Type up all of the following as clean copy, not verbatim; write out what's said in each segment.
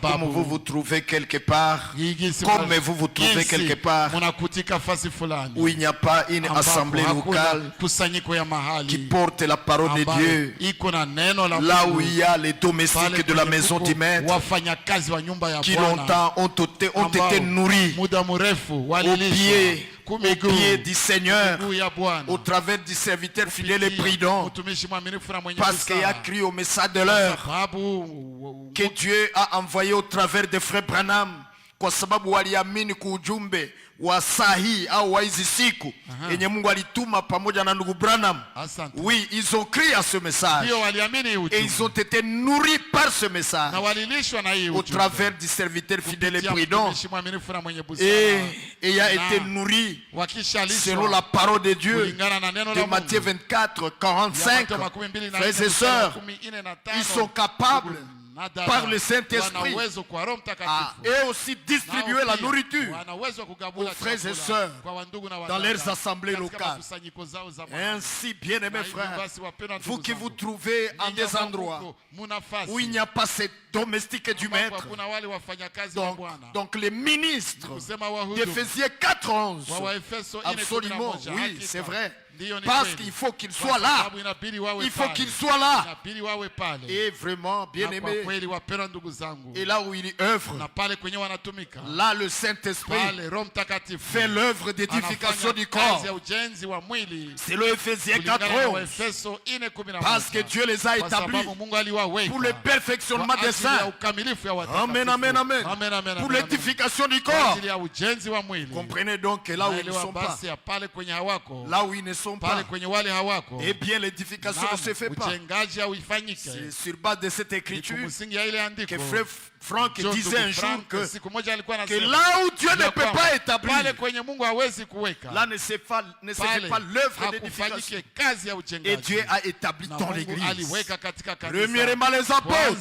Comme vous vous trouvez quelque part, comme vous vous trouvez quelque part où il n'y a pas une assemblée locale qui porte la parole de Dieu, là où il y a les domestiques de la maison du maître qui longtemps ont été nourris au pied du Seigneur, au travers du serviteur fidèle et prudent, parce qu'il a cru au message de l'heure que Dieu a envoyé au travers de frère Branham, kwa sababu waliamini kuujumbe wa sahi au wa hizi siku yenye Mungu alituma pamoja na ndugu Branham. Oui, ils ont cru à ce message et ils ont été nourris par ce message au travers du serviteur fidèle et prudent, et il a été nourri selon la parole de Dieu de Matthieu 24, 45. Frères et sœurs, ils sont capables par le Saint-Esprit et aussi distribuer la nourriture aux frères et sœurs dans leurs assemblées locales. Ainsi, bien-aimés frères, vous qui vous trouvez en des endroits où il n'y a pas ces domestiques du maître, donc les ministres d'Éphésiens 4:11, absolument, oui, c'est vrai. Parce qu'il faut qu'il soit là. Il faut qu'il soit là. Et vraiment, bien aimé, et là où il œuvre, là le Saint-Esprit fait l'œuvre d'édification du corps. C'est le Éphésiens 4:11. Parce que Dieu les a établis pour le perfectionnement des saints. Amen, amen, amen. Pour l'édification du corps. Comprenez donc que là où ils ne sont pas, là où ils ne sont pas, eh bien l'édification ne se fait pas. C'est sur base de cette écriture que frère Franck disait un jour que là où Dieu ne peut pas établir, là ne se fait pas l'œuvre d'édification. Et Dieu a établi dans l'église. Premièrement les apôtres,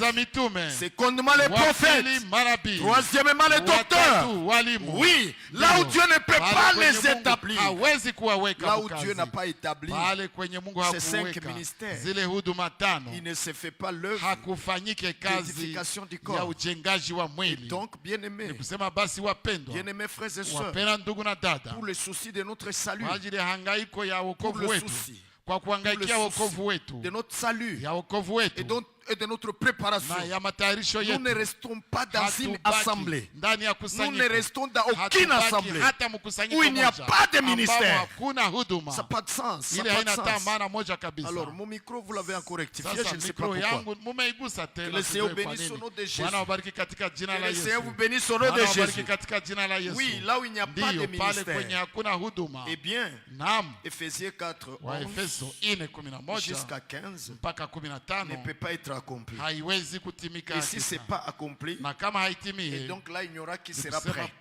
secondement les prophètes, troisièmement les docteurs. Oui, là où Dieu ne peut pas les établir, là où Dieu n'a pas établi ces 5 ministères, il ne se fait pas l'œuvre d'édification du corps. Et donc, bien-aimés, frères et sœurs, pour le souci de notre salut, pour le souci de notre salut et de notre préparation, nous ne restons pas dans une assemblée. Nous ne restons dans aucune assemblée où il n'y a pas de ministère. Ça n'a pas de sens. Ça n'a pas de sens. Alors, mon micro, vous l'avez encore rectifié, je ne sais pas pourquoi. Que le Seigneur bénisse au nom de Jésus. Que le Seigneur vous bénisse au nom de Jésus. Oui, là où il n'y a pas de ministère. Eh bien, Éphésiens 4, 11 jusqu'à 15 ne peut pas être accompli. Et si ce n'est pas accompli, et donc là il y aura qui sera prêt.